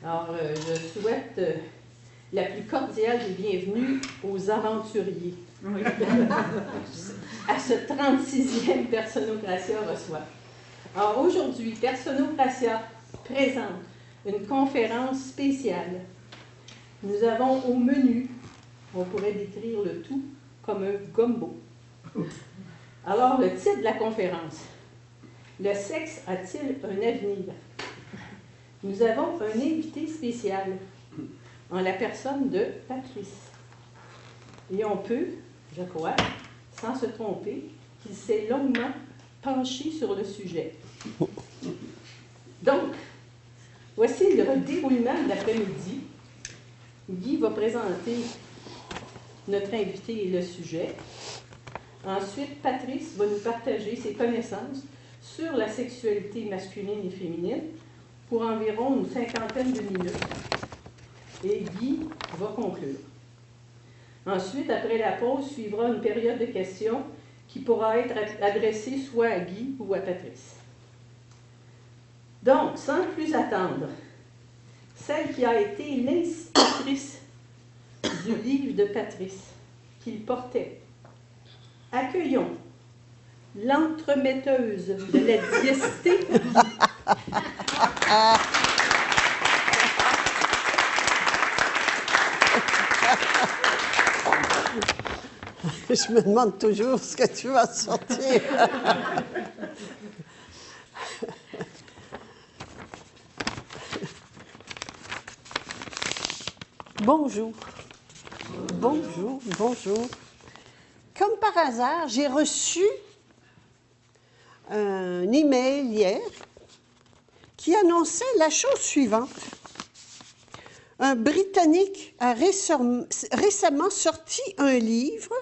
Alors, je souhaite la plus cordiale des bienvenues aux aventuriers. Oui. À ce 36e Personocratia reçoit. Alors, aujourd'hui, Personocratia présente une conférence spéciale. Nous avons au menu, on pourrait décrire le tout comme un gumbo. Alors, le titre de la conférence, le sexe a-t-il un avenir? Nous avons un invité spécial, en la personne de Patrice. Et on peut, je crois, sans se tromper, qu'il s'est longuement penché sur le sujet. Donc, voici le déroulement de l'après-midi. Guy va présenter notre invité et le sujet. Ensuite, Patrice va nous partager ses connaissances sur la sexualité masculine et féminine pour environ une cinquantaine de minutes. Et Guy va conclure. Ensuite, après la pause, suivra une période de questions qui pourra être adressée soit à Guy ou à Patrice. Donc, sans plus attendre, celle qui a été l'inspectrice du livre de Patrice qu'il portait, accueillons l'entremetteuse de la diécété. Je me demande toujours ce que tu vas sortir. Bonjour. Bonjour, bonjour. Comme par hasard, j'ai reçu un email hier qui annonçait la chose suivante. Un Britannique a récemment sorti un livre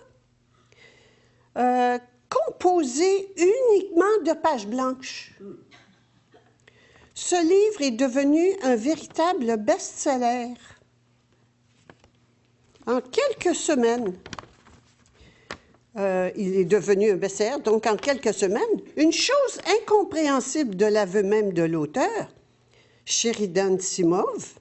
composé uniquement de pages blanches. Ce livre est devenu un véritable best-seller. En quelques semaines, il est devenu un best-seller, donc en quelques semaines, une chose incompréhensible de l'aveu même de l'auteur, Sheridan Simov,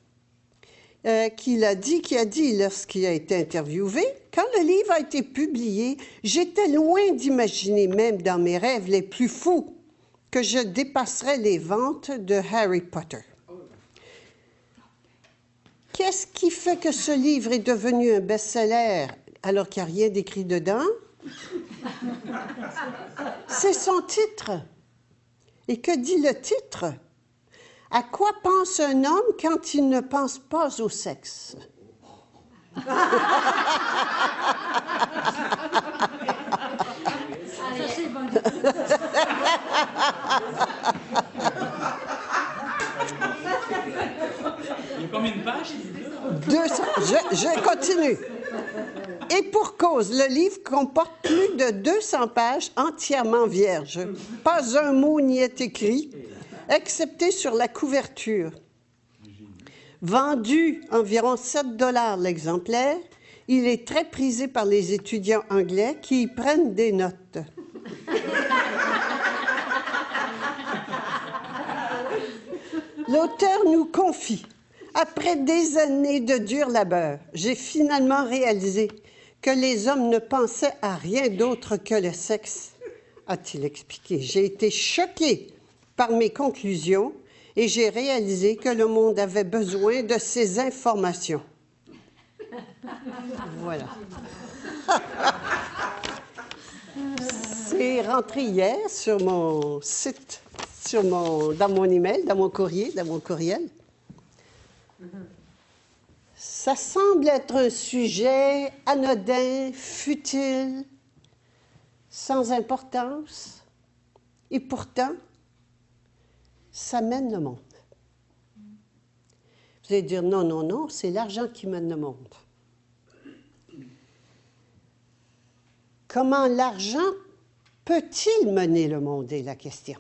qui a dit lorsqu'il a été interviewé, quand le livre a été publié, j'étais loin d'imaginer, même dans mes rêves les plus fous, que je dépasserais les ventes de Harry Potter. Qu'est-ce qui fait que ce livre est devenu un best-seller alors qu'il n'y a rien d'écrit dedans? C'est son titre. Et que dit le titre? À quoi pense un homme quand il ne pense pas au sexe? Il y a combien de pages? 200. Je continue. Et pour cause, le livre comporte plus de 200 pages entièrement vierges. Pas un mot n'y est écrit, excepté sur la couverture. Vendu environ 7 $ l'exemplaire, il est très prisé par les étudiants anglais qui y prennent des notes. L'auteur nous confie: après des années de dur labeur, j'ai finalement réalisé que les hommes ne pensaient à rien d'autre que le sexe, a-t-il expliqué. J'ai été choqué par mes conclusions et j'ai réalisé que le monde avait besoin de ces informations. Voilà. C'est rentré hier sur mon site, dans mon email, dans mon courriel. Ça semble être un sujet anodin, futile, sans importance, et pourtant, ça mène le monde. Vous allez dire, non, non, non, c'est l'argent qui mène le monde. Comment l'argent peut-il mener le monde, est la question.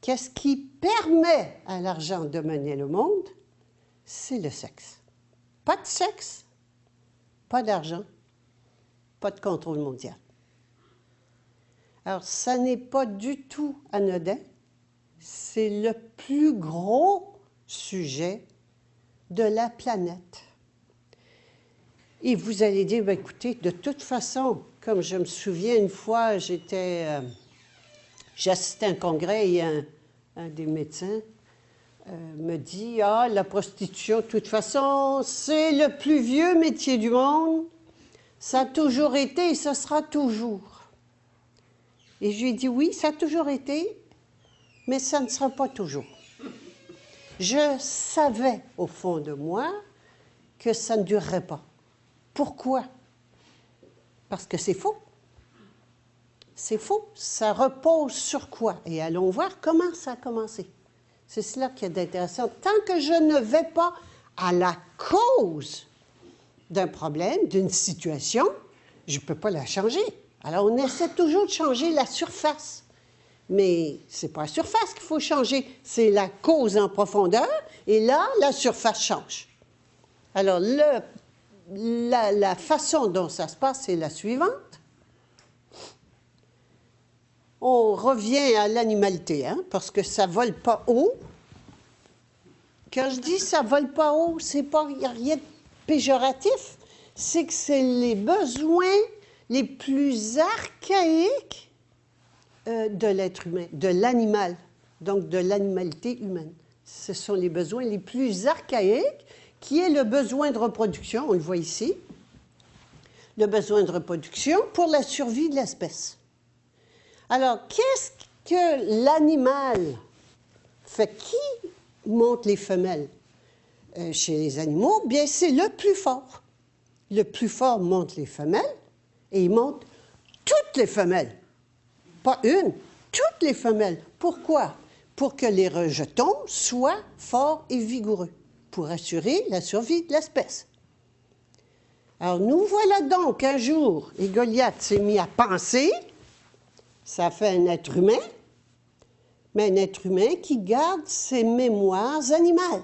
Qu'est-ce qui permet à l'argent de mener le monde? C'est le sexe. Pas de sexe, pas d'argent, pas de contrôle mondial. Alors, ça n'est pas du tout anodin. C'est le plus gros sujet de la planète. Et vous allez dire, ben, écoutez, de toute façon, comme je me souviens une fois, j'assistais à un congrès et un des médecins me dit, ah, la prostitution, de toute façon, c'est le plus vieux métier du monde. Ça a toujours été et ce sera toujours. Et je lui ai dit, oui, ça a toujours été, mais ça ne sera pas toujours. Je savais, au fond de moi, que ça ne durerait pas. Pourquoi? Parce que c'est faux. C'est faux. Ça repose sur quoi? Et allons voir comment ça a commencé. C'est cela qui est intéressant. Tant que je ne vais pas à la cause d'un problème, d'une situation, je ne peux pas la changer. Alors, on essaie toujours de changer la surface. Mais ce n'est pas la surface qu'il faut changer, c'est la cause en profondeur, et là, la surface change. Alors, la façon dont ça se passe, c'est la suivante. On revient à l'animalité, hein, parce que ça ne vole pas haut. Quand je dis ça ne vole pas haut, il n'y a rien de péjoratif. C'est que c'est les besoins les plus archaïques de l'être humain, de l'animal, donc de l'animalité humaine. Ce sont les besoins les plus archaïques, qui est le besoin de reproduction, on le voit ici, le besoin de reproduction pour la survie de l'espèce. Alors, qu'est-ce que l'animal fait? Qui monte les femelles chez les animaux? Bien, c'est le plus fort. Le plus fort monte les femelles et il monte toutes les femelles. Pas une, toutes les femelles. Pourquoi? Pour que les rejetons soient forts et vigoureux, pour assurer la survie de l'espèce. Alors, nous voilà donc un jour, et Goliath s'est mis à penser, ça fait un être humain, mais un être humain qui garde ses mémoires animales.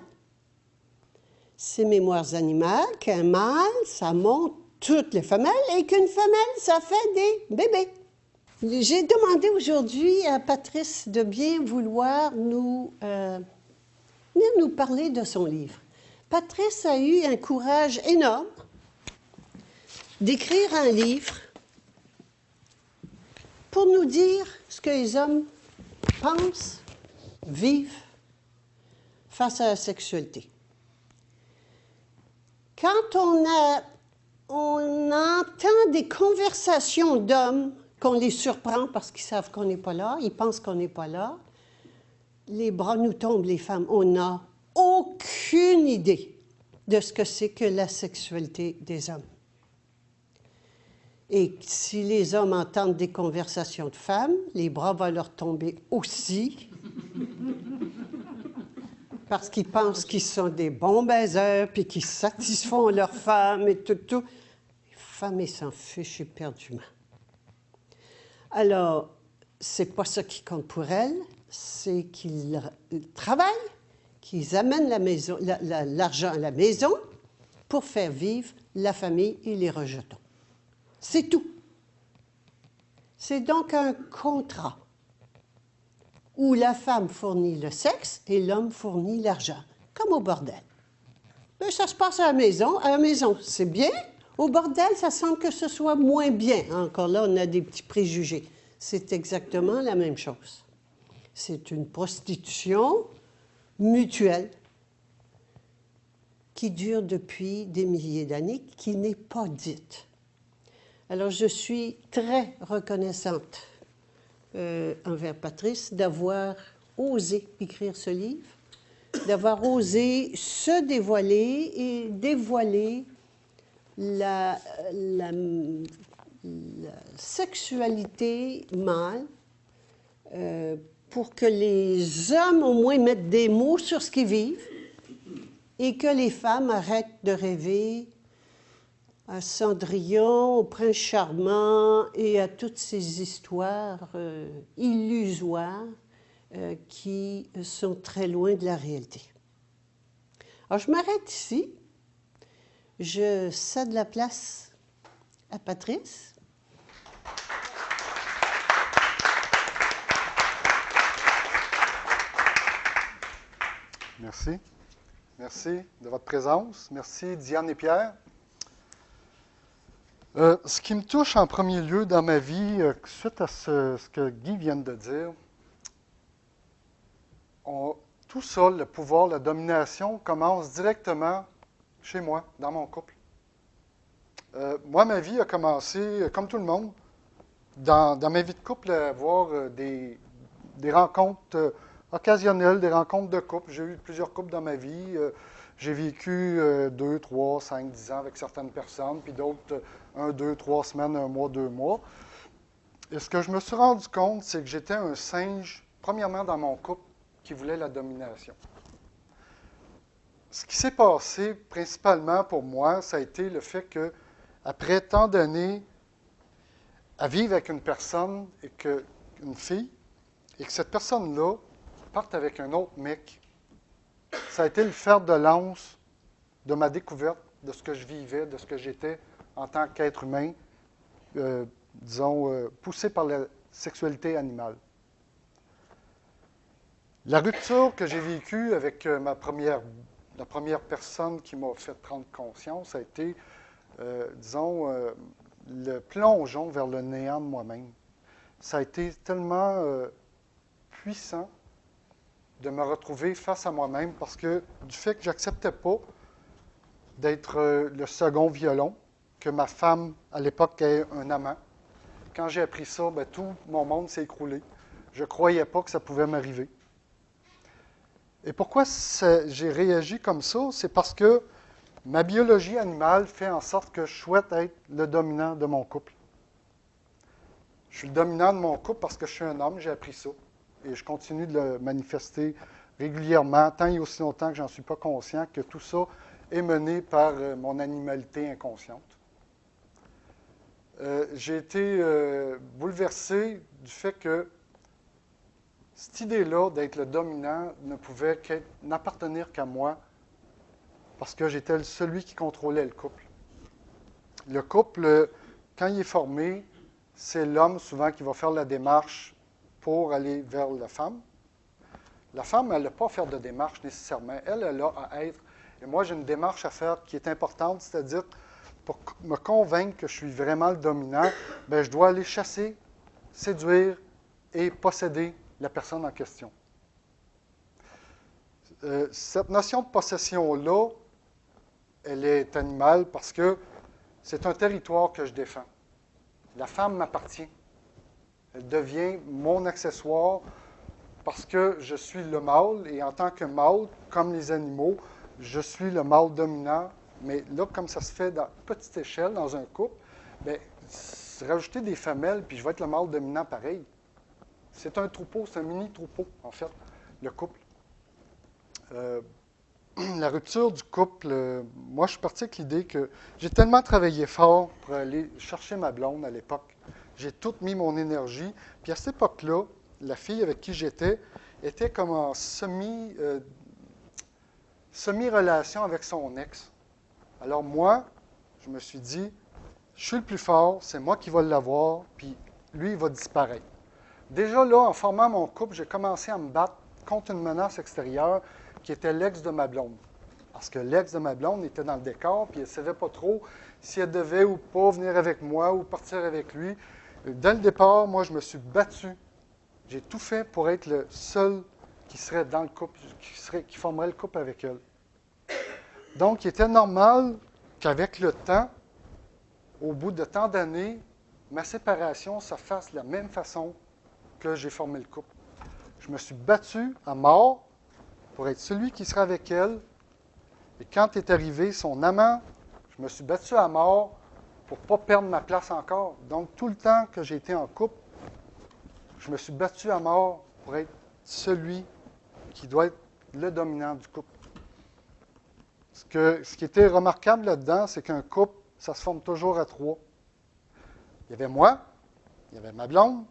Ces mémoires animales, qu'un mâle, ça monte toutes les femelles, et qu'une femelle, ça fait des bébés. J'ai demandé aujourd'hui à Patrice de bien vouloir nous parler de son livre. Patrice a eu un courage énorme d'écrire un livre pour nous dire ce que les hommes pensent, vivent face à la sexualité. Quand on entend des conversations d'hommes, qu'on les surprend parce qu'ils savent qu'on n'est pas là, ils pensent qu'on n'est pas là, les bras nous tombent, les femmes. On n'a aucune idée de ce que c'est que la sexualité des hommes. Et si les hommes entendent des conversations de femmes, les bras vont leur tomber aussi, parce qu'ils pensent qu'ils sont des bons baiseurs, puis qu'ils satisfont leurs femmes et tout. Les femmes, ils s'en fichent éperdument. Alors, c'est pas ça qui compte pour elles, c'est qu'ils travaillent, qu'ils amènent l'argent à la maison pour faire vivre la famille et les rejetons. C'est tout. C'est donc un contrat où la femme fournit le sexe et l'homme fournit l'argent, comme au bordel. Mais ça se passe à la maison. À la maison, c'est bien. Au bordel, ça semble que ce soit moins bien. Encore là, on a des petits préjugés. C'est exactement la même chose. C'est une prostitution mutuelle qui dure depuis des milliers d'années, qui n'est pas dite. Alors, je suis très reconnaissante envers Patrice d'avoir osé écrire ce livre, d'avoir osé se dévoiler et dévoiler la sexualité mâle pour que les hommes au moins mettent des mots sur ce qu'ils vivent et que les femmes arrêtent de rêver à Cendrillon, au Prince Charmant et à toutes ces histoires illusoires qui sont très loin de la réalité. Alors, je m'arrête ici. Je cède la place à Patrice. Merci. Merci de votre présence. Merci, Diane et Pierre. Ce qui me touche en premier lieu dans ma vie, suite à ce que Guy vient de dire, tout ça, le pouvoir, la domination, commence directement chez moi, dans mon couple. Moi, ma vie a commencé, comme tout le monde, dans ma vie de couple, à avoir des rencontres occasionnelles, des rencontres de couple. J'ai eu plusieurs couples dans ma vie. J'ai vécu 2, 3, 5, 10 ans avec certaines personnes, puis d'autres 1, 2, 3 semaines, 1 mois, 2 mois. Et ce que je me suis rendu compte, c'est que j'étais un singe, premièrement dans mon couple, qui voulait la domination. Ce qui s'est passé principalement pour moi, ça a été le fait que, après tant d'années à vivre avec une personne, une fille, et que cette personne-là parte avec un autre mec, ça a été le fer de lance de ma découverte, de ce que je vivais, de ce que j'étais en tant qu'être humain, poussé par la sexualité animale. La rupture que j'ai vécue avec la première personne qui m'a fait prendre conscience, ça a été, le plongeon vers le néant de moi-même. Ça a été tellement puissant de me retrouver face à moi-même parce que du fait que je n'acceptais pas d'être le second violon, que ma femme, à l'époque, ait un amant. Quand j'ai appris ça, tout mon monde s'est écroulé. Je ne croyais pas que ça pouvait m'arriver. Et pourquoi j'ai réagi comme ça? C'est parce que ma biologie animale fait en sorte que je souhaite être le dominant de mon couple. Je suis le dominant de mon couple parce que je suis un homme, j'ai appris ça. Et je continue de le manifester régulièrement, tant et aussi longtemps que je n'en suis pas conscient, que tout ça est mené par mon animalité inconsciente. J'ai été bouleversé du fait que cette idée-là d'être le dominant ne pouvait n'appartenir qu'à moi parce que j'étais celui qui contrôlait le couple. Le couple, quand il est formé, c'est l'homme souvent qui va faire la démarche pour aller vers la femme. La femme, elle n'a pas à faire de démarche nécessairement. Elle a à être. Et moi, j'ai une démarche à faire qui est importante, c'est-à-dire, pour me convaincre que je suis vraiment le dominant, je dois aller chasser, séduire et posséder la personne en question. Cette notion de possession-là, elle est animale parce que c'est un territoire que je défends. La femme m'appartient. Elle devient mon accessoire parce que je suis le mâle et en tant que mâle, comme les animaux, je suis le mâle dominant. Mais là, comme ça se fait à petite échelle dans un couple, rajouter des femelles puis je vais être le mâle dominant pareil. C'est un troupeau, c'est un mini-troupeau, en fait, le couple. La rupture du couple, moi, je suis parti avec l'idée que j'ai tellement travaillé fort pour aller chercher ma blonde à l'époque. J'ai tout mis mon énergie. Puis à cette époque-là, la fille avec qui j'étais était comme en semi-relation avec son ex. Alors moi, je me suis dit, je suis le plus fort, c'est moi qui vais l'avoir, puis lui, il va disparaître. Déjà là, en formant mon couple, j'ai commencé à me battre contre une menace extérieure qui était l'ex de ma blonde. Parce que l'ex de ma blonde était dans le décor, puis elle ne savait pas trop si elle devait ou pas venir avec moi ou partir avec lui. Dès le départ, moi, je me suis battu. J'ai tout fait pour être le seul qui serait dans le couple, qui formerait le couple avec elle. Donc, il était normal qu'avec le temps, au bout de tant d'années, ma séparation se fasse de la même façon que j'ai formé le couple. Je me suis battu à mort pour être celui qui serait avec elle. Et quand est arrivé son amant, je me suis battu à mort pour ne pas perdre ma place encore. Donc, tout le temps que j'ai été en couple, je me suis battu à mort pour être celui qui doit être le dominant du couple. Ce qui était remarquable là-dedans, c'est qu'un couple, ça se forme toujours à 3. Il y avait moi, il y avait ma blonde,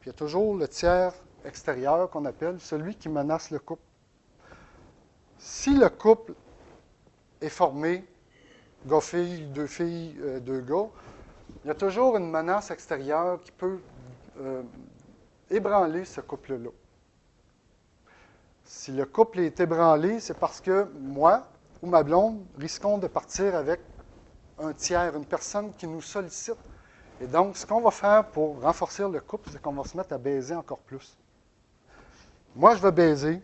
puis il y a toujours le tiers extérieur qu'on appelle celui qui menace le couple. Si le couple est formé, gars-filles, 2 filles, 2 gars, il y a toujours une menace extérieure qui peut ébranler ce couple-là. Si le couple est ébranlé, c'est parce que moi ou ma blonde risquons de partir avec un tiers, une personne qui nous sollicite. Et donc, ce qu'on va faire pour renforcer le couple, c'est qu'on va se mettre à baiser encore plus. Moi, je vais baiser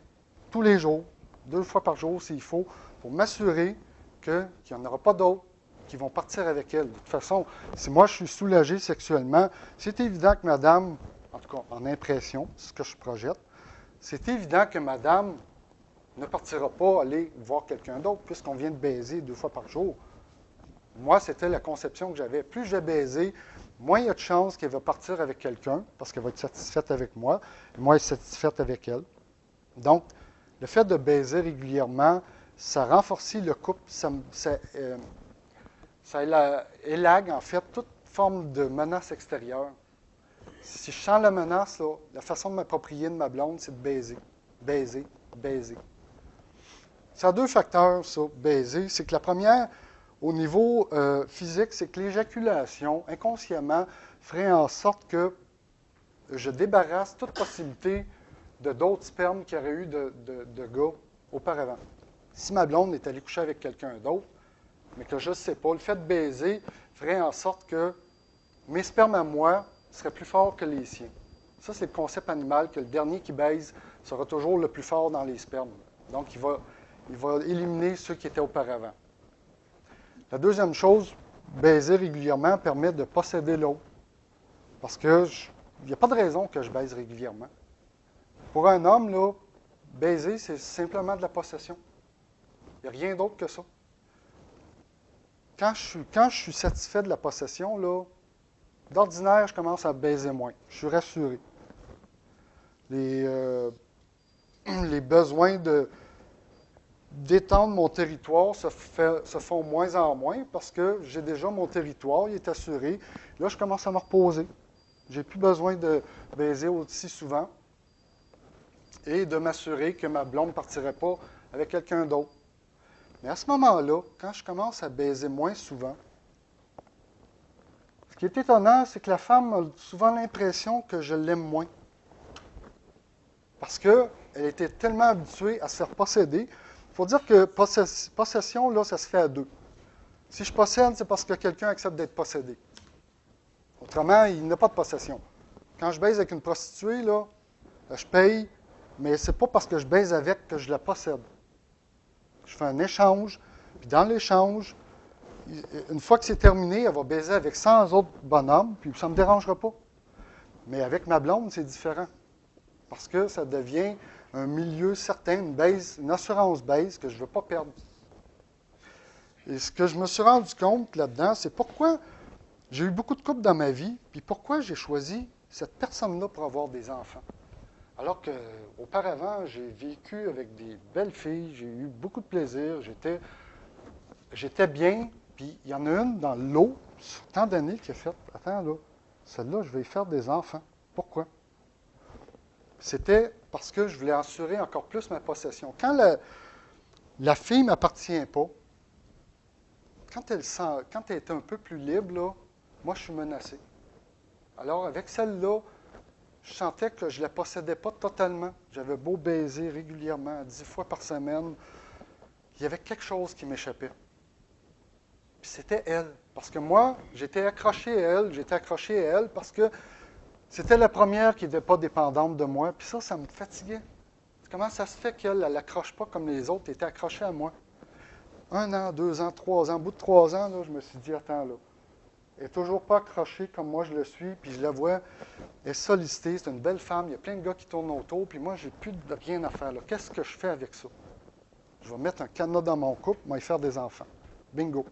tous les jours, 2 fois par jour s'il faut, pour m'assurer qu'il n'y en aura pas d'autres qui vont partir avec elle. De toute façon, si moi je suis soulagé sexuellement, c'est évident que madame, en tout cas en impression, c'est ce que je projette, c'est évident que madame ne partira pas aller voir quelqu'un d'autre puisqu'on vient de baiser 2 fois par jour. Moi, c'était la conception que j'avais. Plus je vais baiser, moins il y a de chances qu'elle va partir avec quelqu'un parce qu'elle va être satisfaite avec moi et moi être satisfaite avec elle. Donc, le fait de baiser régulièrement, ça renforce le couple, ça élague en fait toute forme de menace extérieure. Si je sens la menace, là, la façon de m'approprier de ma blonde, c'est de baiser, baiser, baiser. Ça a 2 facteurs, ça, baiser. C'est que la première, au niveau physique, c'est que l'éjaculation, inconsciemment, ferait en sorte que je débarrasse toute possibilité de d'autres spermes qu'il y aurait eu de gars auparavant. Si ma blonde est allée coucher avec quelqu'un d'autre, mais que je ne sais pas, le fait de baiser ferait en sorte que mes spermes à moi seraient plus forts que les siens. Ça, c'est le concept animal, que le dernier qui baise sera toujours le plus fort dans les spermes. Donc, il va éliminer ceux qui étaient auparavant. La deuxième chose, baiser régulièrement permet de posséder l'autre. Parce que il n'y a pas de raison que je baise régulièrement. Pour un homme, là, baiser, c'est simplement de la possession. Il n'y a rien d'autre que ça. Quand je suis satisfait de la possession, là, d'ordinaire, je commence à baiser moins. Je suis rassuré. Les besoins d'étendre mon territoire se font moins en moins parce que j'ai déjà mon territoire, il est assuré. Là, je commence à me reposer. Je n'ai plus besoin de baiser aussi souvent et de m'assurer que ma blonde ne partirait pas avec quelqu'un d'autre. Mais à ce moment-là, quand je commence à baiser moins souvent, ce qui est étonnant, c'est que la femme a souvent l'impression que je l'aime moins. Parce qu'elle était tellement habituée à se faire posséder. Il faut dire que possession, là, ça se fait à 2. Si je possède, c'est parce que quelqu'un accepte d'être possédé. Autrement, il n'y a pas de possession. Quand je baise avec une prostituée, là, je paye, mais ce n'est pas parce que je baise avec que je la possède. Je fais un échange, puis dans l'échange, une fois que c'est terminé, elle va baiser avec 100 autres bonhommes, puis ça ne me dérangera pas. Mais avec ma blonde, c'est différent. Parce que ça devient un milieu certain, une assurance baise que je ne veux pas perdre. Et ce que je me suis rendu compte là-dedans, c'est pourquoi j'ai eu beaucoup de couples dans ma vie, puis pourquoi j'ai choisi cette personne-là pour avoir des enfants. Alors qu'auparavant, j'ai vécu avec des belles filles, j'ai eu beaucoup de plaisir, j'étais bien, puis il y en a une dans l'eau, sur tant d'années, qui a fait « Attends, là, celle-là, je vais y faire des enfants. » Pourquoi? C'était parce que je voulais assurer encore plus ma possession. Quand la fille ne m'appartient pas, quand elle est un peu plus libre, là, moi, je suis menacé. Alors, avec celle-là, je sentais que je ne la possédais pas totalement. J'avais beau baiser régulièrement, 10 fois par semaine. Il y avait quelque chose qui m'échappait. Puis c'était elle. Parce que moi, j'étais accroché à elle parce que c'était la première qui n'était pas dépendante de moi. Puis ça me fatiguait. Comment ça se fait qu'elle ne l'accroche pas comme les autres étaient accrochés à moi? 1 an, 2 ans, 3 ans. Au bout de 3 ans, là, je me suis dit, attends, là. Elle n'est toujours pas accrochée comme moi je le suis, puis je la vois, elle est sollicitée, c'est une belle femme, il y a plein de gars qui tournent autour, puis moi, j'ai plus de rien à faire. Qu'est-ce que je fais avec ça? Je vais mettre un cadenas dans mon couple, moi, y faire des enfants. Bingo!